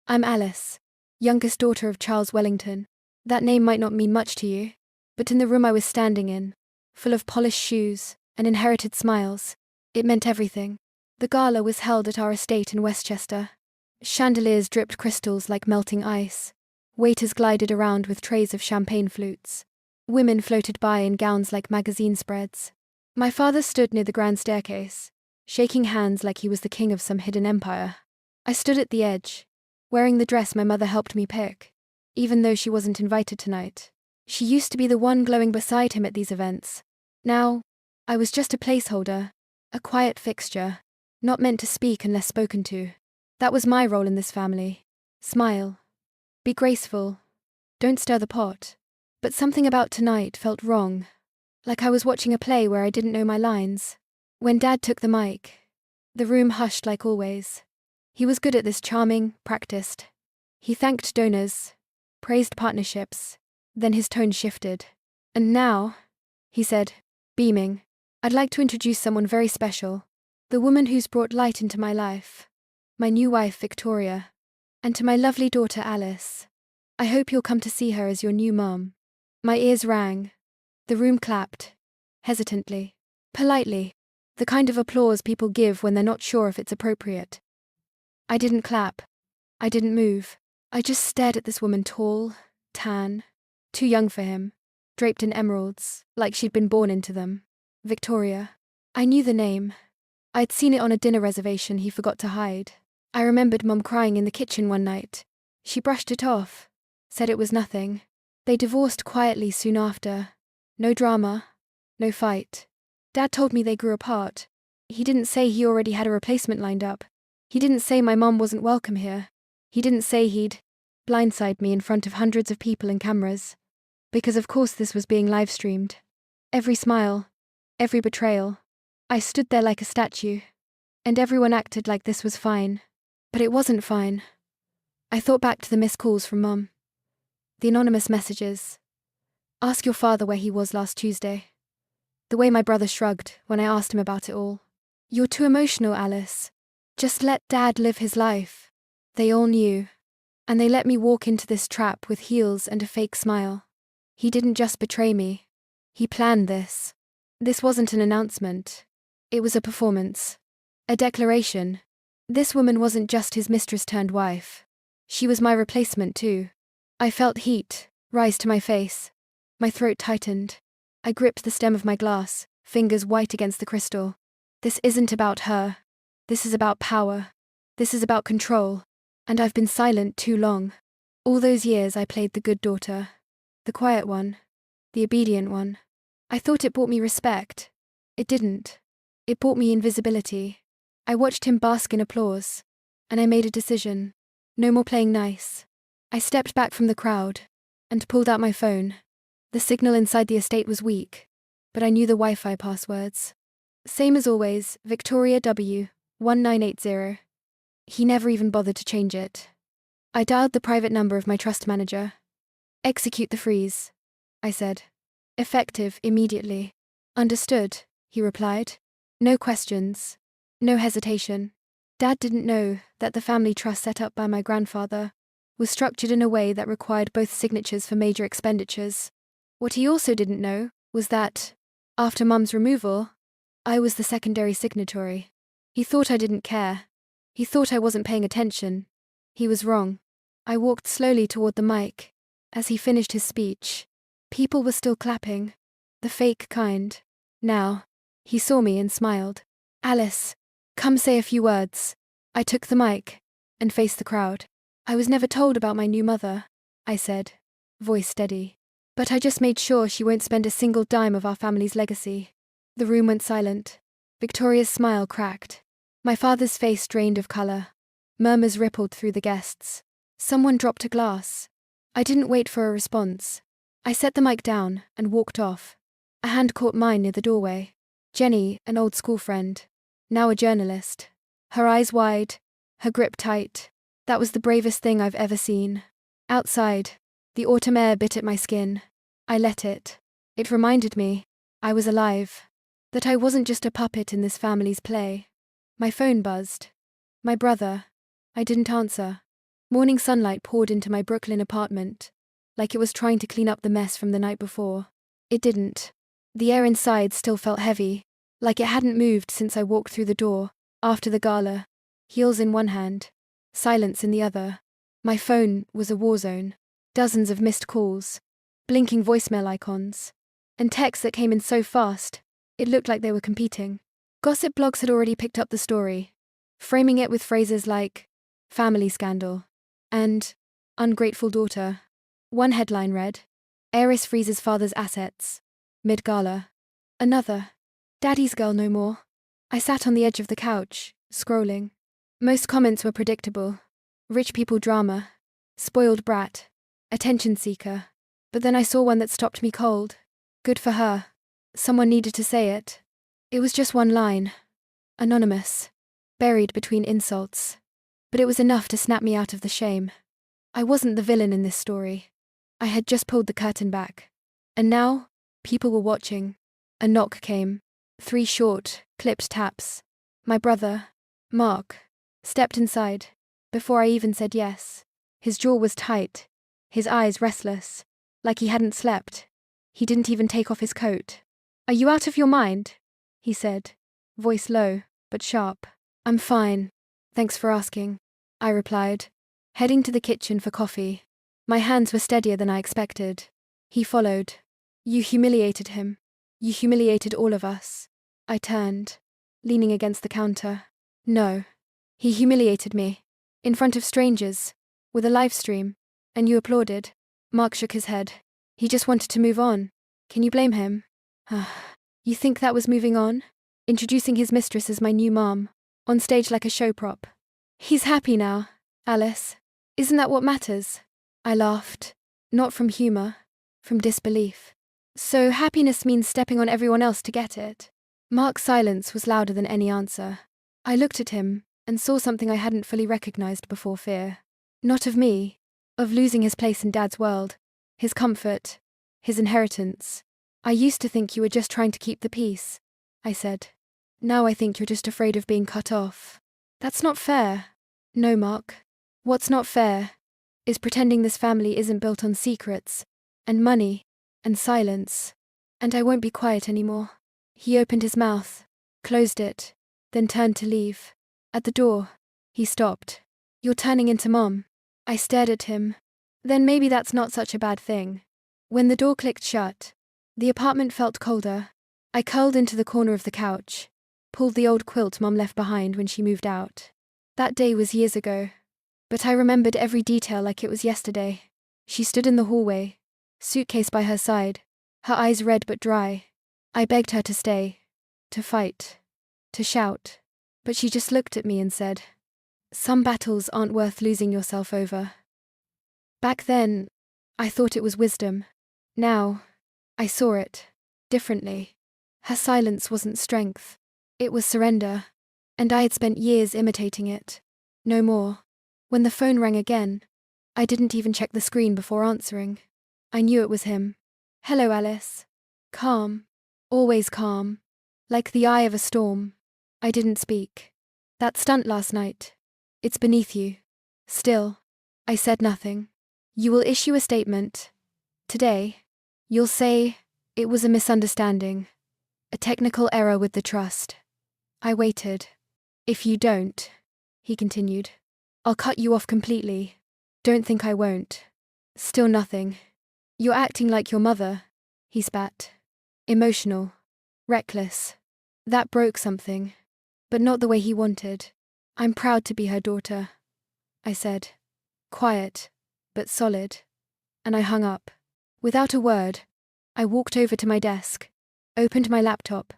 I'm Alice, youngest daughter of Charles Wellington. That name might not mean much to you, but in the room I was standing in, full of polished shoes and inherited smiles, it meant everything. The gala was held at our estate in Westchester. Chandeliers dripped crystals like melting ice. Waiters glided around with trays of champagne flutes. Women floated by in gowns like magazine spreads. My father stood near the grand staircase, shaking hands like he was the king of some hidden empire. I stood at the edge, wearing the dress my mother helped me pick, even though she wasn't invited tonight. She used to be the one glowing beside him at these events. Now, I was just a placeholder, a quiet fixture, not meant to speak unless spoken to. That was my role in this family. Smile. Be graceful. Don't stir the pot. But something about tonight felt wrong, like I was watching a play where I didn't know my lines. When Dad took the mic, the room hushed like always. He was good at this, charming, practiced. He thanked donors, praised partnerships, then his tone shifted. And now, he said, beaming, I'd like to introduce someone very special, the woman who's brought light into my life, my new wife, Victoria, and to my lovely daughter, Alice. I hope you'll come to see her as your new mom. My ears rang. The room clapped, hesitantly, politely, the kind of applause people give when they're not sure if it's appropriate. I didn't clap. I didn't move. I just stared at this woman, tall, tan, too young for him, draped in emeralds, like she'd been born into them. Victoria. I knew the name. I'd seen it on a dinner reservation he forgot to hide. I remembered Mum crying in the kitchen one night. She brushed it off, said it was nothing. They divorced quietly soon after. No drama, no fight. Dad told me they grew apart. He didn't say he already had a replacement lined up. He didn't say my mom wasn't welcome here. He didn't say he'd blindside me in front of hundreds of people and cameras. Because of course this was being live-streamed. Every smile, every betrayal. I stood there like a statue. And everyone acted like this was fine. But it wasn't fine. I thought back to the missed calls from Mum. The anonymous messages. Ask your father where he was last Tuesday. The way my brother shrugged when I asked him about it all. You're too emotional, Alice. Just let Dad live his life. They all knew. And they let me walk into this trap with heels and a fake smile. He didn't just betray me. He planned this. This wasn't an announcement. It was a performance. A declaration. This woman wasn't just his mistress turned wife. She was my replacement too. I felt heat rise to my face. My throat tightened. I gripped the stem of my glass, fingers white against the crystal. This isn't about her. This is about power. This is about control. And I've been silent too long. All those years I played the good daughter. The quiet one. The obedient one. I thought it brought me respect. It didn't. It brought me invisibility. I watched him bask in applause. And I made a decision. No more playing nice. I stepped back from the crowd and pulled out my phone. The signal inside the estate was weak, but I knew the Wi-Fi passwords. Same as always, Victoria W. 1980. He never even bothered to change it. I dialed the private number of my trust manager. Execute the freeze, I said. Effective immediately. Understood, he replied. No questions. No hesitation. Dad didn't know that the family trust set up by my grandfather was structured in a way that required both signatures for major expenditures. What he also didn't know was that, after Mum's removal, I was the secondary signatory. He thought I didn't care. He thought I wasn't paying attention. He was wrong. I walked slowly toward the mic. As he finished his speech, people were still clapping. The fake kind. Now, he saw me and smiled. Alice, come say a few words. I took the mic and faced the crowd. I was never told about my new mother, I said, voice steady. But I just made sure she won't spend a single dime of our family's legacy. The room went silent. Victoria's smile cracked. My father's face drained of colour. Murmurs rippled through the guests. Someone dropped a glass. I didn't wait for a response. I set the mic down and walked off. A hand caught mine near the doorway. Jenny, an old school friend, now a journalist. Her eyes wide, her grip tight. That was the bravest thing I've ever seen. Outside, the autumn air bit at my skin. I let it. It reminded me I was alive, that I wasn't just a puppet in this family's play. My phone buzzed. My brother. I didn't answer. Morning sunlight poured into my Brooklyn apartment, like it was trying to clean up the mess from the night before. It didn't. The air inside still felt heavy, like it hadn't moved since I walked through the door, after the gala. Heels in one hand, silence in the other. My phone was a war zone. Dozens of missed calls, blinking voicemail icons, and texts that came in so fast, it looked like they were competing. Gossip blogs had already picked up the story, framing it with phrases like, family scandal, and ungrateful daughter. One headline read, heiress freezes father's assets, mid-gala. Another, daddy's girl no more. I sat on the edge of the couch, scrolling. Most comments were predictable. Rich people drama, spoiled brat, attention seeker. But then I saw one that stopped me cold. Good for her. Someone needed to say it. It was just one line. Anonymous. Buried between insults. But it was enough to snap me out of the shame. I wasn't the villain in this story. I had just pulled the curtain back. And now, people were watching. A knock came. 3 short, clipped taps. My brother, Mark, stepped inside. Before I even said yes. His jaw was tight. His eyes restless. Like he hadn't slept. He didn't even take off his coat. Are you out of your mind? He said. Voice low, but sharp. I'm fine. Thanks for asking. I replied, heading to the kitchen for coffee. My hands were steadier than I expected. He followed. You humiliated him. You humiliated all of us. I turned, leaning against the counter. No. He humiliated me. In front of strangers. With a live stream. And you applauded. Mark shook his head. He just wanted to move on. Can you blame him? You think that was moving on? Introducing his mistress as my new mom. On stage like a show prop. He's happy now, Alice. Isn't that what matters? I laughed. Not from humor. From disbelief. So happiness means stepping on everyone else to get it. Mark's silence was louder than any answer. I looked at him and saw something I hadn't fully recognized before fear. Not of me. Of losing his place in Dad's world. His comfort. His inheritance. I used to think you were just trying to keep the peace, I said. Now I think you're just afraid of being cut off. That's not fair. No, Mark. What's not fair is pretending this family isn't built on secrets, and money, and silence. And I won't be quiet anymore. He opened his mouth, closed it, then turned to leave. At the door, he stopped. You're turning into Mom. I stared at him. Then maybe that's not such a bad thing. When the door clicked shut, the apartment felt colder. I curled into the corner of the couch, pulled the old quilt Mom left behind when she moved out. That day was years ago, but I remembered every detail like it was yesterday. She stood in the hallway, suitcase by her side, her eyes red but dry. I begged her to stay, to fight, to shout, but she just looked at me and said, "Some battles aren't worth losing yourself over." Back then, I thought it was wisdom. Now, I saw it differently. Her silence wasn't strength. It was surrender. And I had spent years imitating it. No more. When the phone rang again, I didn't even check the screen before answering. I knew it was him. Hello, Alice. Calm. Always calm. Like the eye of a storm. I didn't speak. That stunt last night. It's beneath you. Still, I said nothing. You will issue a statement. Today. You'll say, it was a misunderstanding. A technical error with the trust. I waited. If you don't, he continued, I'll cut you off completely. Don't think I won't. Still nothing. You're acting like your mother, he spat. Emotional. Reckless. That broke something. But not the way he wanted. I'm proud to be her daughter, I said. Quiet, but solid. And I hung up. Without a word, I walked over to my desk, opened my laptop,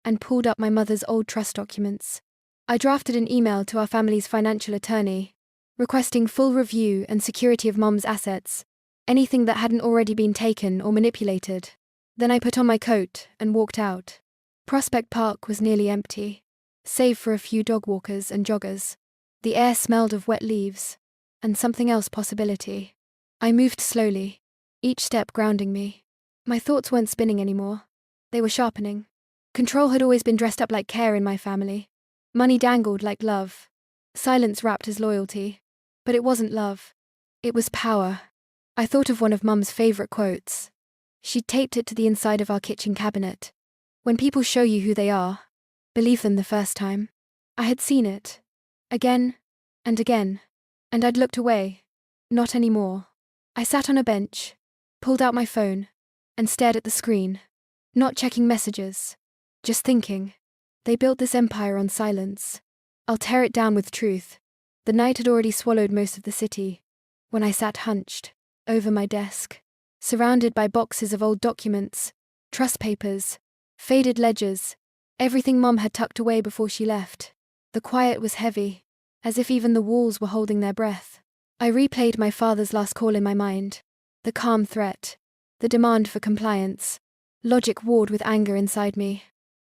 and pulled up my mother's old trust documents. I drafted an email to our family's financial attorney, requesting full review and security of Mom's assets, anything that hadn't already been taken or manipulated. Then I put on my coat and walked out. Prospect Park was nearly empty, save for a few dog walkers and joggers. The air smelled of wet leaves, and something else possibility. I moved slowly, each step grounding me. My thoughts weren't spinning anymore. They were sharpening. Control had always been dressed up like care in my family. Money dangled like love. Silence wrapped as loyalty. But it wasn't love. It was power. I thought of one of Mum's favorite quotes. She'd taped it to the inside of our kitchen cabinet. When people show you who they are, believe them the first time. I had seen it. Again and again. And I'd looked away. Not anymore. I sat on a bench, pulled out my phone, and stared at the screen. Not checking messages. Just thinking. They built this empire on silence. I'll tear it down with truth. The night had already swallowed most of the city. When I sat hunched, over my desk, surrounded by boxes of old documents, trust papers, faded ledgers, everything Mum had tucked away before she left. The quiet was heavy, as if even the walls were holding their breath. I replayed my father's last call in my mind. The calm threat, the demand for compliance. Logic warred with anger inside me.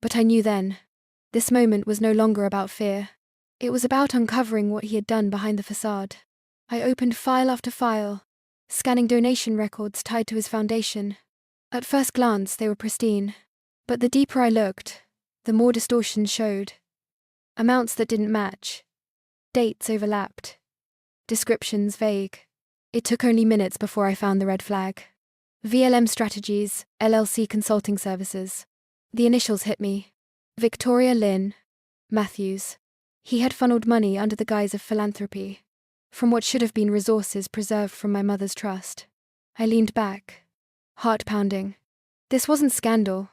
But I knew then, this moment was no longer about fear. It was about uncovering what he had done behind the facade. I opened file after file, scanning donation records tied to his foundation. At first glance, they were pristine. But the deeper I looked, the more distortions showed. Amounts that didn't match. Dates overlapped. Descriptions vague. It took only minutes before I found the red flag. VLM Strategies, LLC Consulting Services. The initials hit me. Victoria Lynn Matthews. He had funneled money under the guise of philanthropy, from what should have been resources preserved from my mother's trust. I leaned back, heart pounding. This wasn't scandal.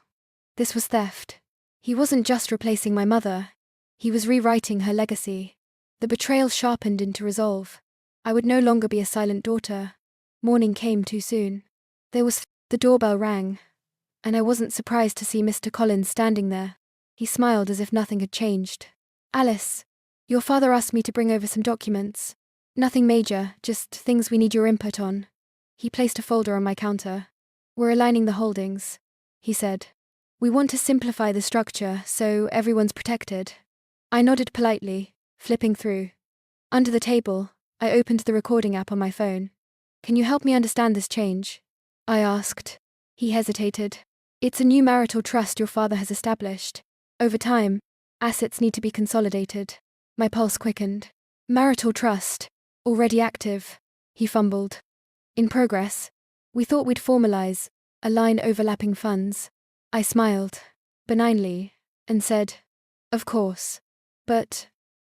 This was theft. He wasn't just replacing my mother. He was rewriting her legacy. The betrayal sharpened into resolve. I would no longer be a silent daughter. Morning came too soon. The doorbell rang, and I wasn't surprised to see Mr. Collins standing there. He smiled as if nothing had changed. Alice, your father asked me to bring over some documents. Nothing major, just things we need your input on. He placed a folder on my counter. We're aligning the holdings, he said. We want to simplify the structure so everyone's protected. I nodded politely, flipping through. Under the table, I opened the recording app on my phone. Can you help me understand this change? I asked. He hesitated. It's a new marital trust your father has established. Over time, assets need to be consolidated. My pulse quickened. Marital trust. Already active. He fumbled. In progress. We thought we'd formalize, align overlapping funds. I smiled, benignly, and said, of course. But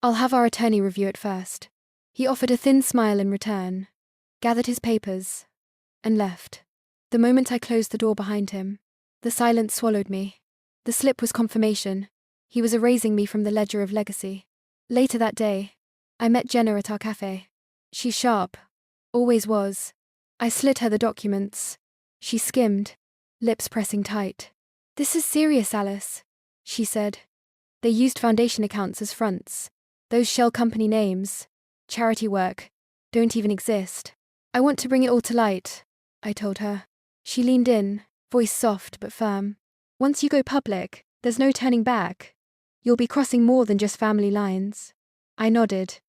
I'll have our attorney review it first. He offered a thin smile in return, gathered his papers, and left. The moment I closed the door behind him, the silence swallowed me. The slip was confirmation. He was erasing me from the ledger of legacy. Later that day, I met Jenna at our cafe. She's sharp. Always was. I slid her the documents. She skimmed, lips pressing tight. This is serious, Alice, she said. They used foundation accounts as fronts. Those shell company names, charity work, don't even exist. I want to bring it all to light, I told her. She leaned in, voice soft but firm. Once you go public, there's no turning back. You'll be crossing more than just family lines. I nodded.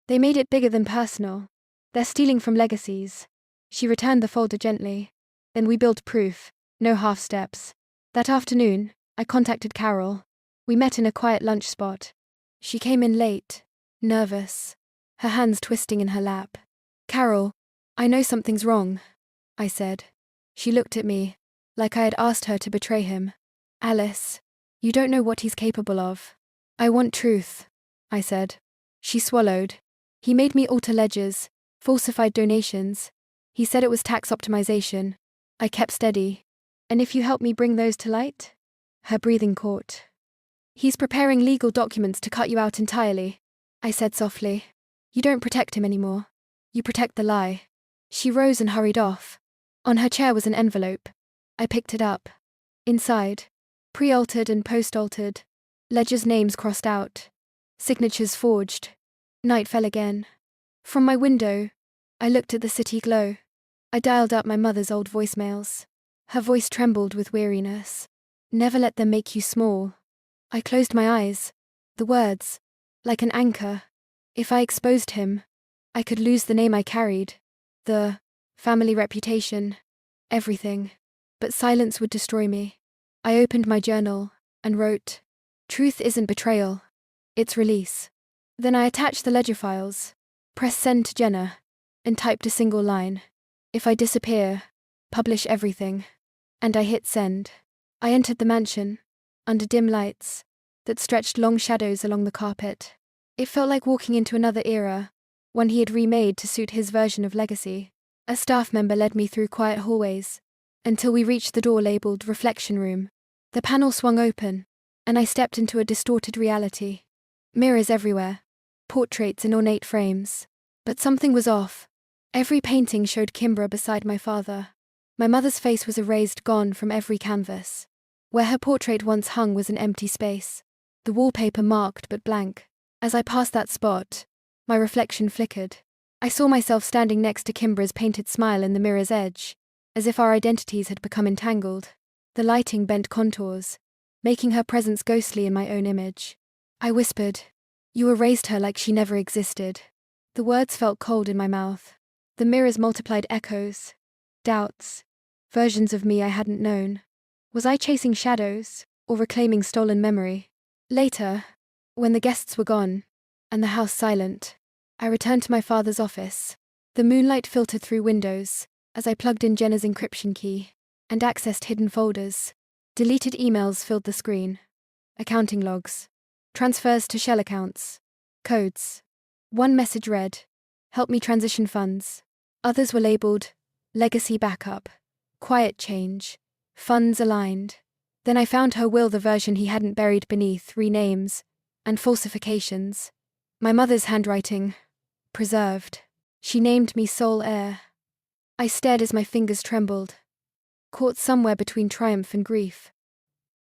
They made it bigger than personal. They're stealing from legacies. She returned the folder gently. Then we built proof, no half steps. That afternoon, I contacted Carol. We met in a quiet lunch spot. She came in late, nervous, her hands twisting in her lap. Carol, I know something's wrong, I said. She looked at me, like I had asked her to betray him. Alice, you don't know what he's capable of. I want truth, I said. She swallowed. He made me alter ledgers, falsified donations. He said it was tax optimization. I kept steady. And if you help me bring those to light? Her breathing caught. He's preparing legal documents to cut you out entirely, I said softly. You don't protect him anymore. You protect the lie. She rose and hurried off. On her chair was an envelope. I picked it up. Inside, pre-altered and post-altered, ledgers' names crossed out, signatures forged. Night fell again. From my window, I looked at the city glow. I dialed up my mother's old voicemails. Her voice trembled with weariness. Never let them make you small. I closed my eyes. The words, like an anchor. If I exposed him, I could lose the name I carried. The family reputation. Everything. But silence would destroy me. I opened my journal and wrote, Truth isn't betrayal. It's release. Then I attached the ledger files. Press send to Jenna, and typed a single line. If I disappear, publish everything. And I hit send. I entered the mansion, under dim lights, that stretched long shadows along the carpet. It felt like walking into another era, one he had remade to suit his version of legacy. A staff member led me through quiet hallways, until we reached the door labeled Reflection Room. The panel swung open, and I stepped into a distorted reality. Mirrors everywhere, portraits in ornate frames. But something was off. Every painting showed Kimbra beside my father. My mother's face was erased, gone from every canvas. Where her portrait once hung was an empty space, the wallpaper marked but blank. As I passed that spot, my reflection flickered. I saw myself standing next to Kimbra's painted smile in the mirror's edge, as if our identities had become entangled. The lighting bent contours, making her presence ghostly in my own image. I whispered, "You erased her like she never existed." The words felt cold in my mouth. The mirrors multiplied echoes, doubts, versions of me I hadn't known. Was I chasing shadows, or reclaiming stolen memory? Later, when the guests were gone, and the house silent, I returned to my father's office. The moonlight filtered through windows, as I plugged in Jenna's encryption key, and accessed hidden folders. Deleted emails filled the screen. Accounting logs. Transfers to shell accounts. Codes. One message read, "Help me transition funds." Others were labeled, "Legacy backup," "Quiet change," "Funds aligned." Then I found her will, the version he hadn't buried beneath renames and falsifications. My mother's handwriting, preserved. She named me sole heir. I stared as my fingers trembled, caught somewhere between triumph and grief.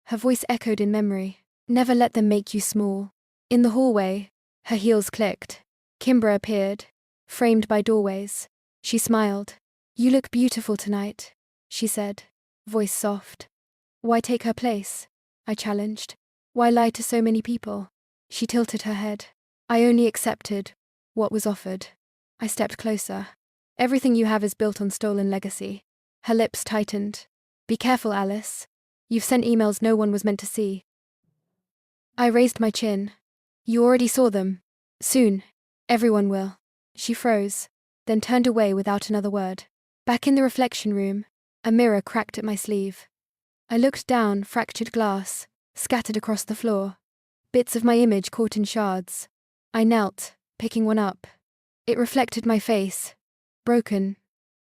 Her voice echoed in memory. "Never let them make you small." In the hallway, her heels clicked. Kimbra appeared, framed by doorways. She smiled. "You look beautiful tonight," she said, voice soft. "Why take her place?" I challenged. "Why lie to so many people?" She tilted her head. "I only accepted what was offered." I stepped closer. "Everything you have is built on stolen legacy." Her lips tightened. "Be careful, Alice. You've sent emails no one was meant to see." I raised my chin. "You already saw them. Soon. Everyone will." She froze, then turned away without another word. Back in the reflection room, a mirror cracked at my sleeve. I looked down, fractured glass, scattered across the floor. Bits of my image caught in shards. I knelt, picking one up. It reflected my face, broken,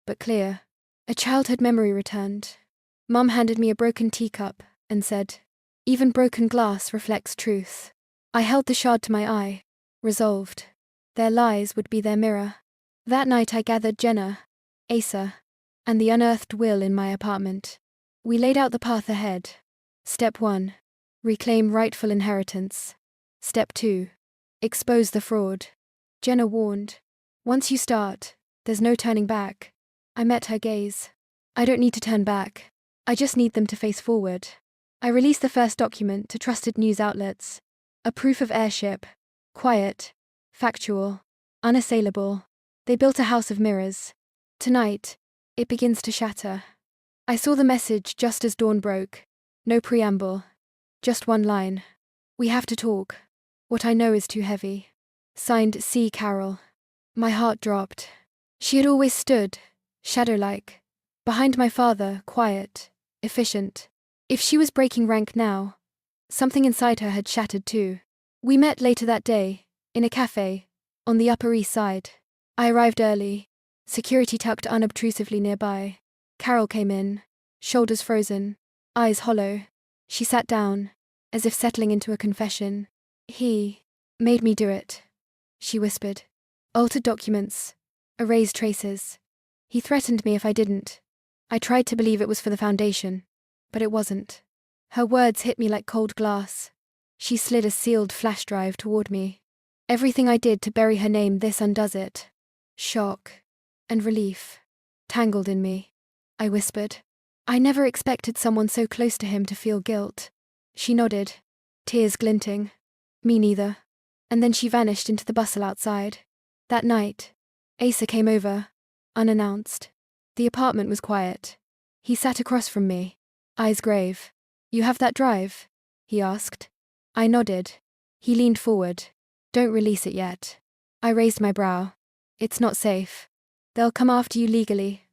but clear. A childhood memory returned. Mum handed me a broken teacup and said, "Even broken glass reflects truth." I held the shard to my eye, resolved. Their lies would be their mirror. That night I gathered Jenna, Asa, and the unearthed will in my apartment. We laid out the path ahead. Step 1. Reclaim rightful inheritance. Step 2. Expose the fraud. Jenna warned, "Once you start, there's no turning back." I met her gaze. "I don't need to turn back. I just need them to face forward." I released the first document to trusted news outlets. A proof of heirship. Quiet. Factual. Unassailable. They built a house of mirrors. Tonight, it begins to shatter. I saw the message just as dawn broke. No preamble. Just one line. "We have to talk. What I know is too heavy." Signed C. Carroll. My heart dropped. She had always stood, shadow-like, behind my father, quiet, efficient. If she was breaking rank now, something inside her had shattered too. We met later that day, in a cafe, on the Upper East Side. I arrived early, security tucked unobtrusively nearby. Carol came in, shoulders frozen, eyes hollow. She sat down, as if settling into a confession. "He made me do it," she whispered. "Altered documents, erased traces. He threatened me if I didn't. I tried to believe it was for the foundation, but it wasn't." Her words hit me like cold glass. She slid a sealed flash drive toward me. "Everything I did to bury her name, this undoes it." Shock and relief tangled in me. I whispered, "I never expected someone so close to him to feel guilt." She nodded, tears glinting. "Me neither." And then she vanished into the bustle outside. That night, Asa came over, unannounced. The apartment was quiet. He sat across from me, eyes grave. "You have that drive?" he asked. I nodded. He leaned forward. "Don't release it yet." I raised my brow. It's not safe. They'll come after you legally,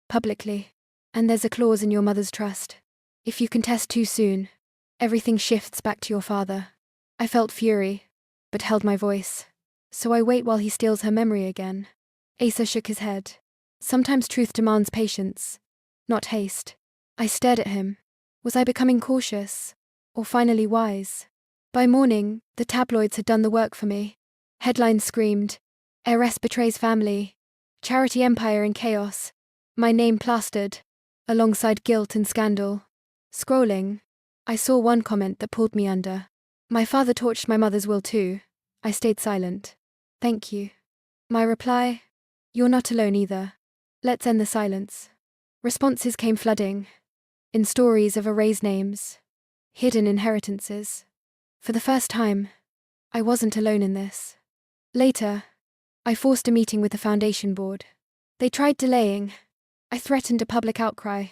publicly. And there's a clause in your mother's trust. If you contest too soon, everything shifts back to your father. I felt fury, but held my voice. So I wait while he steals her memory again. Asa shook his head. Sometimes truth demands patience, not haste. I stared at him. Was I becoming cautious, or finally wise? By morning, the tabloids had done the work for me. Headlines screamed, "Heiress betrays family. Charity empire in chaos." My name plastered, alongside guilt and scandal. Scrolling, I saw one comment that pulled me under. "My father torched my mother's will too." I stayed silent. "Thank you." My reply, "You're not alone either. Let's end the silence." Responses came flooding, in stories of erased names, hidden inheritances. For the first time, I wasn't alone in this. Later, I forced a meeting with the foundation board. They tried delaying. I threatened a public outcry.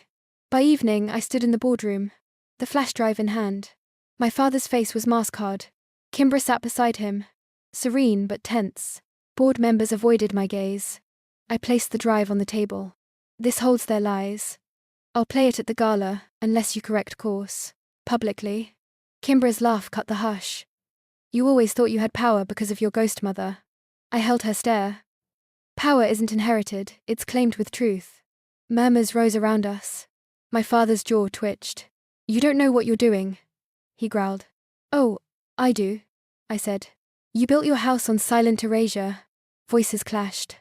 By evening, I stood in the boardroom, the flash drive in hand. My father's face was mask-hard. Kimbra sat beside him, serene but tense. Board members avoided my gaze. I placed the drive on the table. "This holds their lies. I'll play it at the gala, unless you correct course. Publicly." Kimbra's laugh cut the hush. "You always thought you had power because of your ghost mother." I held her stare. "Power isn't inherited, it's claimed with truth." Murmurs rose around us. My father's jaw twitched. "You don't know what you're doing," he growled. "Oh, I do," I said. "You built your house on silent erasure." Voices clashed.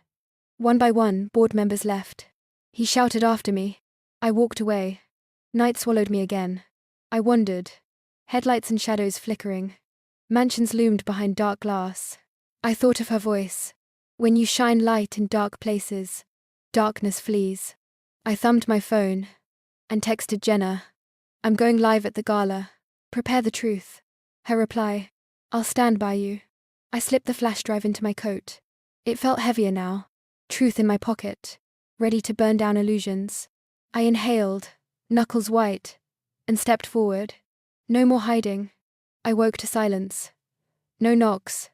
One by one, board members left. He shouted after me. I walked away. Night swallowed me again. I wandered. Headlights and shadows flickering. Mansions loomed behind dark glass. I thought of her voice. "When you shine light in dark places, darkness flees." I thumbed my phone and texted Jenna. "I'm going live at the gala. Prepare the truth." Her reply, "I'll stand by you." I slipped the flash drive into my coat. It felt heavier now. Truth in my pocket, ready to burn down illusions. I inhaled, knuckles white, and stepped forward. No more hiding. I woke to silence. No knocks,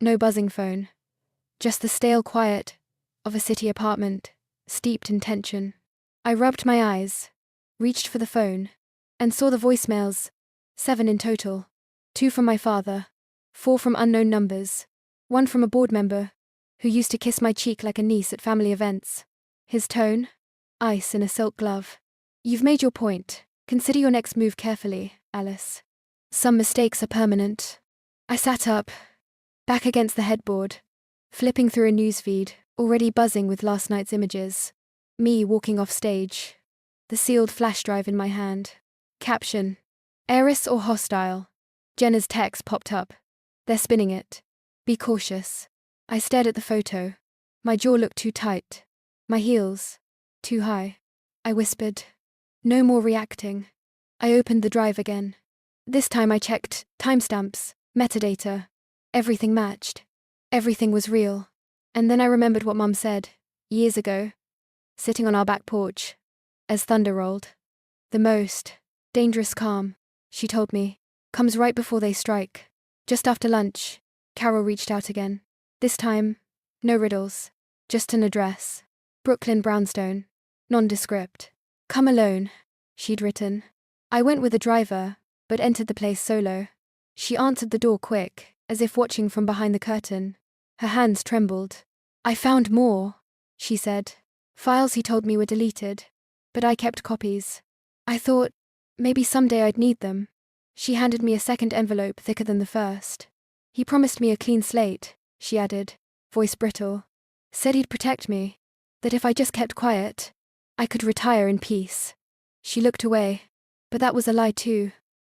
no buzzing phone. Just the stale quiet of a city apartment, steeped in tension. I rubbed my eyes, reached for the phone, and saw the voicemails, 7 in total. 2 from my father, 4 from unknown numbers, 1 from a board member who used to kiss my cheek like a niece at family events. His tone? Ice in a silk glove. "You've made your point. Consider your next move carefully, Alice. Some mistakes are permanent." I sat up, back against the headboard, flipping through a newsfeed, already buzzing with last night's images. Me walking off stage, the sealed flash drive in my hand. Caption: "Heiress or hostile?" Jenna's text popped up. "They're spinning it. Be cautious." I stared at the photo. My jaw looked too tight. My heels, too high. I whispered, "No more reacting." I opened the drive again. This time I checked timestamps, metadata. Everything matched. Everything was real. And then I remembered what Mum said, years ago, sitting on our back porch, as thunder rolled. "The most dangerous calm," she told me, "comes right before they strike." Just after lunch, Carol reached out again. This time, no riddles, just an address. Brooklyn Brownstone, nondescript. "Come alone," she'd written. I went with the driver, but entered the place solo. She answered the door quick, as if watching from behind the curtain. Her hands trembled. "I found more," she said. Files he told me were deleted, but I kept copies. I thought, maybe someday I'd need them. She handed me a second envelope thicker than the first. "He promised me a clean slate," she added, voice brittle. "Said he'd protect me, that if I just kept quiet, I could retire in peace." She looked away, but that was a lie too.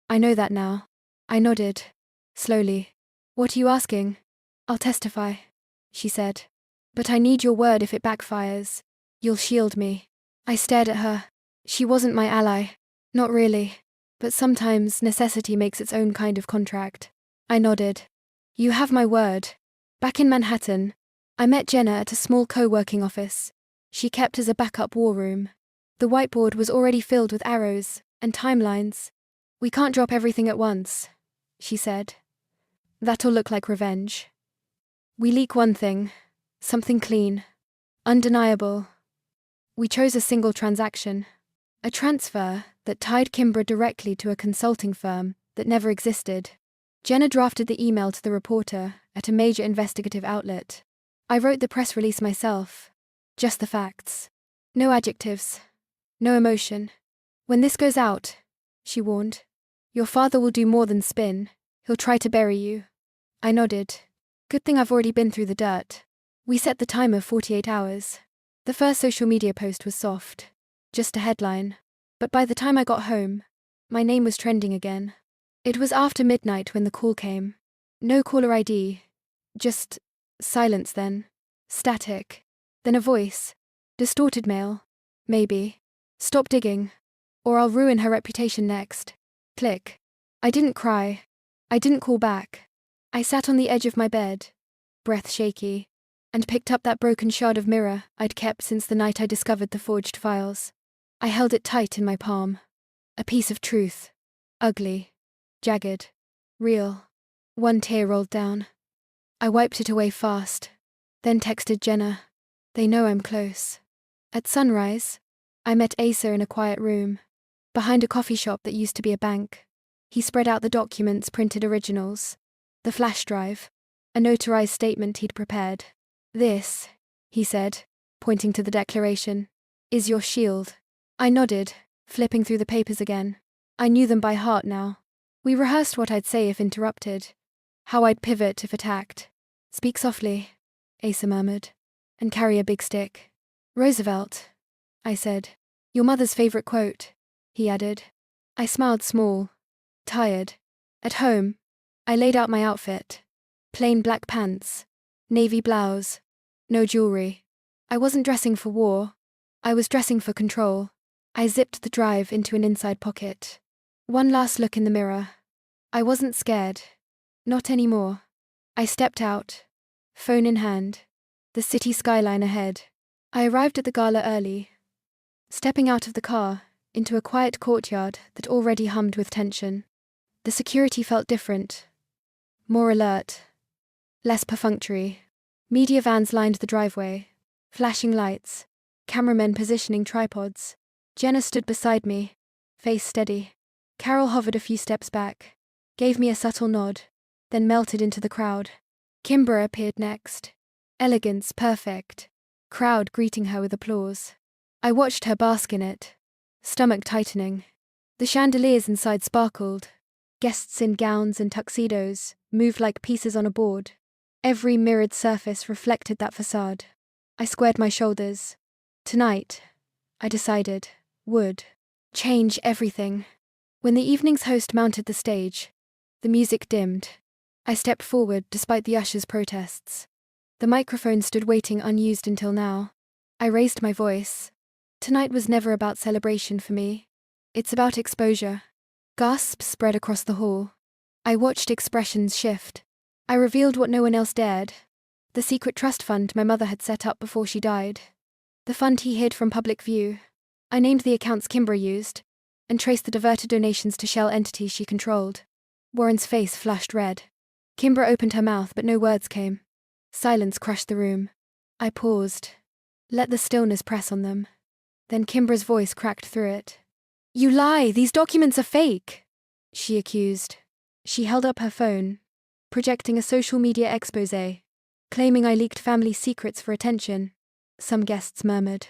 "I know that now." I nodded, slowly. "What are you asking?" "I'll testify," she said. "But I need your word if it backfires. You'll shield me." I stared at her. She wasn't my ally. Not really. But sometimes necessity makes its own kind of contract. I nodded. "You have my word." Back in Manhattan, I met Jenna at a small co-working office she kept as a backup war room. The whiteboard was already filled with arrows and timelines. "We can't drop everything at once," she said. "That'll look like revenge. We leak one thing, Something clean. Undeniable. We chose a single transaction. A transfer that tied Kimbra directly to a consulting firm that never existed. Jenna drafted the email to the reporter at a major investigative outlet. I wrote the press release myself. Just the facts. No adjectives. No emotion. When this goes out, she warned, your father will do more than spin. He'll try to bury you. I nodded. Good thing I've already been through the dirt. We set the timer 48 hours. The first social media post was soft. Just a headline. But by the time I got home, my name was trending again. It was after midnight when the call came. No caller ID. Just silence then. Static. Then a voice. Distorted male. Maybe. Stop digging. Or I'll ruin her reputation next. Click. I didn't cry. I didn't call back. I sat on the edge of my bed, breath shaky, and picked up that broken shard of mirror I'd kept since the night I discovered the forged files. I held it tight in my palm. A piece of truth. Ugly. Jagged. Real. One tear rolled down. I wiped it away fast, then texted Jenna. They know I'm close. At sunrise, I met Asa in a quiet room, behind a coffee shop that used to be a bank. He spread out the documents, printed originals, the flash drive, a notarized statement he'd prepared. This, he said, pointing to the declaration, is your shield. I nodded, flipping through the papers again. I knew them by heart now. We rehearsed what I'd say if interrupted, how I'd pivot if attacked. Speak softly, Asa murmured, and carry a big stick. Roosevelt, I said. Your mother's favorite quote, he added. I smiled small, tired. At home, I laid out my outfit. Plain black pants, navy blouse, no jewelry. I wasn't dressing for war. I was dressing for control. I zipped the drive into an inside pocket. One last look in the mirror. I wasn't scared. Not anymore. I stepped out, phone in hand, the city skyline ahead. I arrived at the gala early. Stepping out of the car, into a quiet courtyard that already hummed with tension. The security felt different. More alert. Less perfunctory. Media vans lined the driveway. Flashing lights. Cameramen positioning tripods. Jenna stood beside me, face steady. Carol hovered a few steps back, gave me a subtle nod, then melted into the crowd. Kimbra appeared next. Elegance perfect. Crowd greeting her with applause. I watched her bask in it, stomach tightening. The chandeliers inside sparkled. Guests in gowns and tuxedos moved like pieces on a board. Every mirrored surface reflected that facade. I squared my shoulders. Tonight, I decided, would change everything. When the evening's host mounted the stage, the music dimmed. I stepped forward despite the ushers' protests. The microphone stood waiting unused until now. I raised my voice. Tonight was never about celebration for me. It's about exposure. Gasps spread across the hall. I watched expressions shift. I revealed what no one else dared. The secret trust fund my mother had set up before she died. The fund he hid from public view. I named the accounts Kimbra used, and traced the diverted donations to shell entities she controlled. Warren's face flushed red. Kimbra opened her mouth, but no words came. Silence crushed the room. I paused. Let the stillness press on them. Then Kimbra's voice cracked through it. You lie! These documents are fake! She accused. She held up her phone, projecting a social media exposé, claiming I leaked family secrets for attention. Some guests murmured.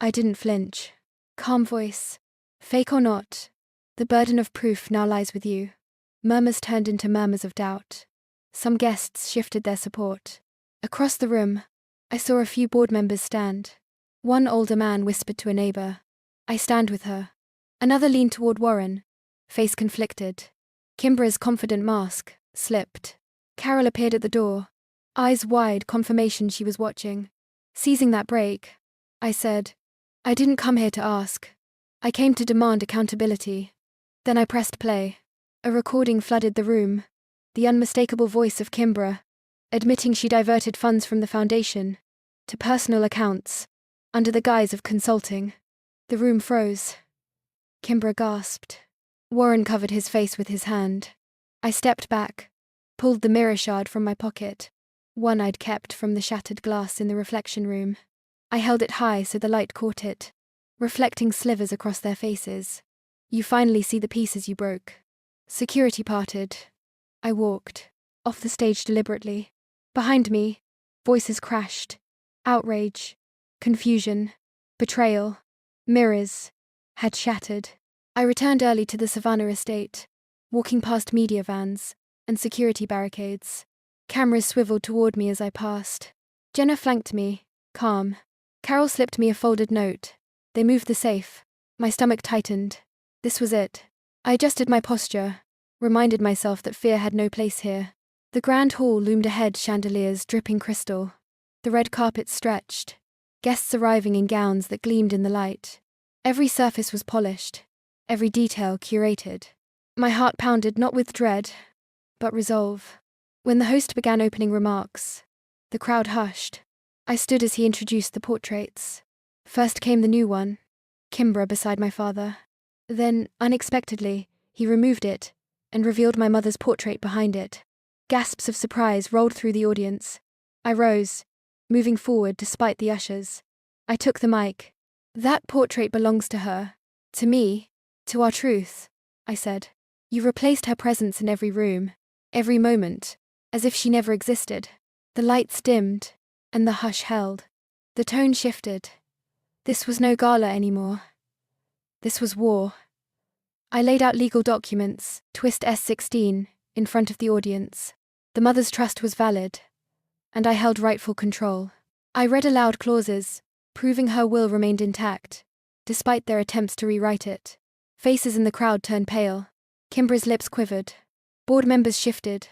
I didn't flinch. Calm voice. Fake or not, the burden of proof now lies with you. Murmurs turned into murmurs of doubt. Some guests shifted their support. Across the room, I saw a few board members stand. One older man whispered to a neighbor, I stand with her. Another leaned toward Warren, face conflicted. Kimbra's confident mask slipped. Carol appeared at the door, eyes wide, confirmation she was watching. Seizing that break, I said, I didn't come here to ask. I came to demand accountability. Then I pressed play. A recording flooded the room. The unmistakable voice of Kimbra, admitting she diverted funds from the foundation to personal accounts, under the guise of consulting. The room froze. Kimbra gasped. Warren covered his face with his hand. I stepped back, pulled the mirror shard from my pocket. one I'd kept from the shattered glass in the reflection room. I held it high so the light caught it, reflecting slivers across their faces. You finally see the pieces you broke. Security parted. I walked off the stage deliberately. Behind me, voices crashed. Outrage, confusion, betrayal, mirrors had shattered. I returned early to the Savannah estate, walking past media vans and security barricades. Cameras swiveled toward me as I passed. Jenna flanked me, calm. Carol slipped me a folded note. They moved the safe. My stomach tightened. This was it. I adjusted my posture, reminded myself that fear had no place here. The grand hall loomed ahead, chandeliers dripping crystal. The red carpet stretched, guests arriving in gowns that gleamed in the light. Every surface was polished, every detail curated. My heart pounded not with dread, but resolve. When the host began opening remarks, the crowd hushed. I stood as he introduced the portraits. First came the new one, Kimbra beside my father. Then, unexpectedly, he removed it and revealed my mother's portrait behind it. Gasps of surprise rolled through the audience. I rose, moving forward despite the ushers. I took the mic. That portrait belongs to her. To me. To our truth, I said. You replaced her presence in every room, every moment, as if she never existed. The lights dimmed, and the hush held. The tone shifted. This was no gala anymore. This was war. I laid out legal documents, twist S16, in front of the audience. The mother's trust was valid, and I held rightful control. I read aloud clauses, proving her will remained intact, despite their attempts to rewrite it. Faces in the crowd turned pale. Kimbra's lips quivered. Board members shifted,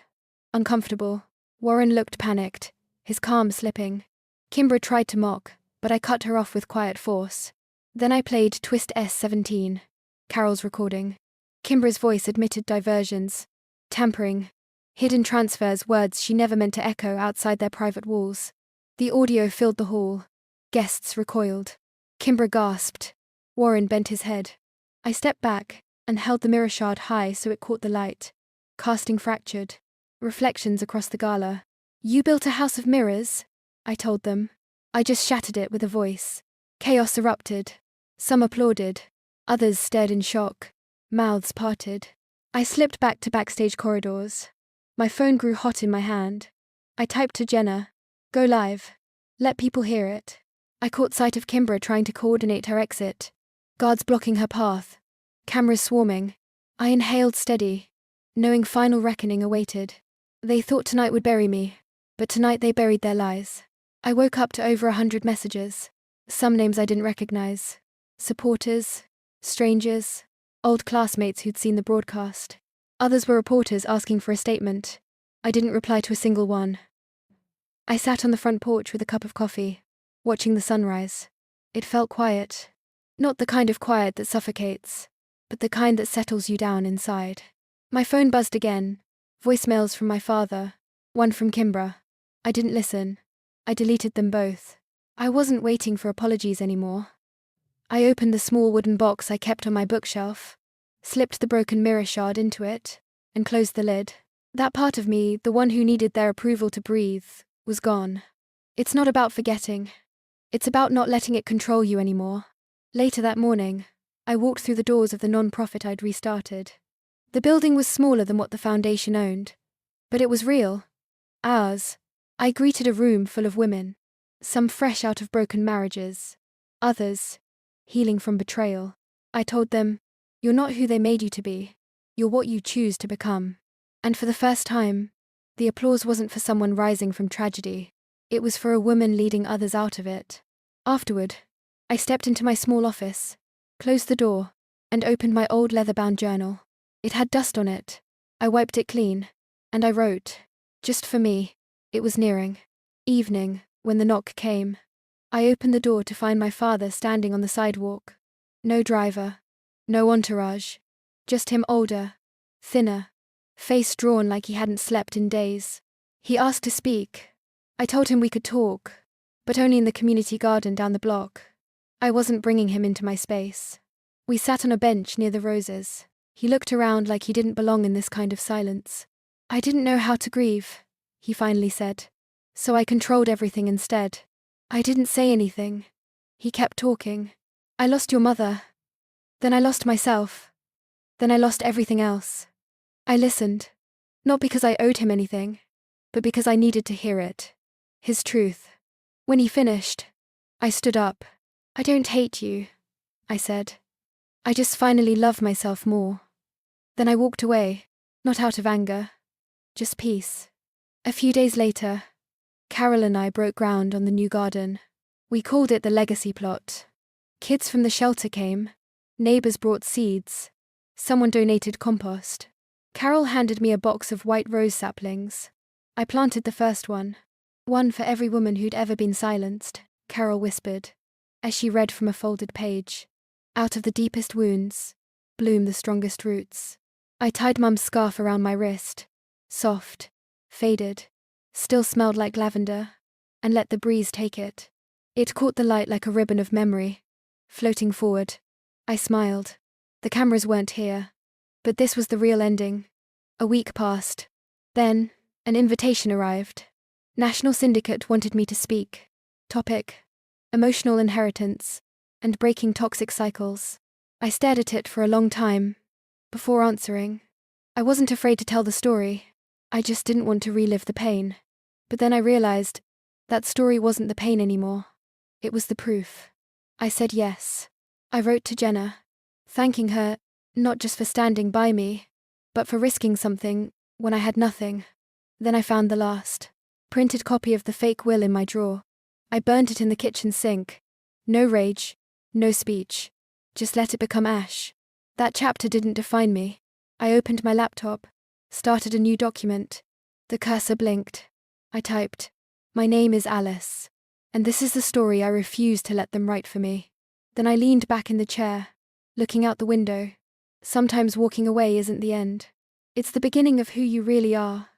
uncomfortable. Warren looked panicked, his calm slipping. Kimbra tried to mock, but I cut her off with quiet force. Then I played Twist S17, Carol's recording. Kimbra's voice admitted diversions, tampering, hidden transfers, words she never meant to echo outside their private walls. The audio filled the hall. Guests recoiled. Kimbra gasped. Warren bent his head. I stepped back and held the mirror shard high so it caught the light, casting fractured reflections across the gala. You built a house of mirrors, I told them. I just shattered it with a voice. Chaos erupted. Some applauded. Others stared in shock. Mouths parted. I slipped back to backstage corridors. My phone grew hot in my hand. I typed to Jenna, "Go live. Let people hear it." I caught sight of Kimbra trying to coordinate her exit. Guards blocking her path. Cameras swarming. I inhaled steady, knowing final reckoning awaited. They thought tonight would bury me, but tonight they buried their lies. I woke up to over 100 messages. Some names I didn't recognize. Supporters, strangers, old classmates who'd seen the broadcast. Others were reporters asking for a statement. I didn't reply to a single one. I sat on the front porch with a cup of coffee, watching the sunrise. It felt quiet. Not the kind of quiet that suffocates, but the kind that settles you down inside. My phone buzzed again. Voicemails from my father. One from Kimbra. I didn't listen. I deleted them both. I wasn't waiting for apologies anymore. I opened the small wooden box I kept on my bookshelf, slipped the broken mirror shard into it, and closed the lid. That part of me, the one who needed their approval to breathe, was gone. It's not about forgetting. It's about not letting it control you anymore. Later that morning, I walked through the doors of the non-profit I'd restarted. The building was smaller than what the foundation owned, but it was real. Ours. I greeted a room full of women, some fresh out of broken marriages, others healing from betrayal. I told them, "You're not who they made you to be. You're what you choose to become." And for the first time, the applause wasn't for someone rising from tragedy. It was for a woman leading others out of it. Afterward, I stepped into my small office, closed the door, and opened my old leather-bound journal. It had dust on it. I wiped it clean, and I wrote, just for me. It was nearing evening when the knock came. I opened the door to find my father standing on the sidewalk. No driver, no entourage, just him, older, thinner, face drawn like he hadn't slept in days. He asked to speak. I told him we could talk, but only in the community garden down the block. I wasn't bringing him into my space. We sat on a bench near the roses. He looked around like he didn't belong in this kind of silence. "I didn't know how to grieve," he finally said. So I controlled everything instead. I didn't say anything. He kept talking. I lost your mother. Then I lost myself. Then I lost everything else. I listened. Not because I owed him anything, but because I needed to hear it. His truth. When he finished, I stood up. I don't hate you, I said. I just finally love myself more. Then I walked away, not out of anger, just peace. A few days later, Carol and I broke ground on the new garden. We called it the legacy plot. Kids from the shelter came. Neighbors brought seeds. Someone donated compost. Carol handed me a box of white rose saplings. I planted the first one. One for every woman who'd ever been silenced, Carol whispered, as she read from a folded page. Out of the deepest wounds, bloom the strongest roots. I tied Mum's scarf around my wrist. Soft, faded, still smelled like lavender, and let the breeze take it. It caught the light like a ribbon of memory, floating forward. I smiled. The cameras weren't here. But this was the real ending. A week passed. Then, an invitation arrived. National Syndicate wanted me to speak. Topic: emotional inheritance and breaking toxic cycles. I stared at it for a long time, before answering. I wasn't afraid to tell the story. I just didn't want to relive the pain. But then I realized that story wasn't the pain anymore. It was the proof. I said yes. I wrote to Jenna, thanking her, not just for standing by me, but for risking something when I had nothing. Then I found the last printed copy of the fake will in my drawer. I burned it in the kitchen sink. No rage, no speech. Just let it become ash. That chapter didn't define me. I opened my laptop, started a new document. The cursor blinked. I typed, "My name is Alice, and this is the story I refuse to let them write for me." Then I leaned back in the chair, looking out the window. Sometimes walking away isn't the end. It's the beginning of who you really are.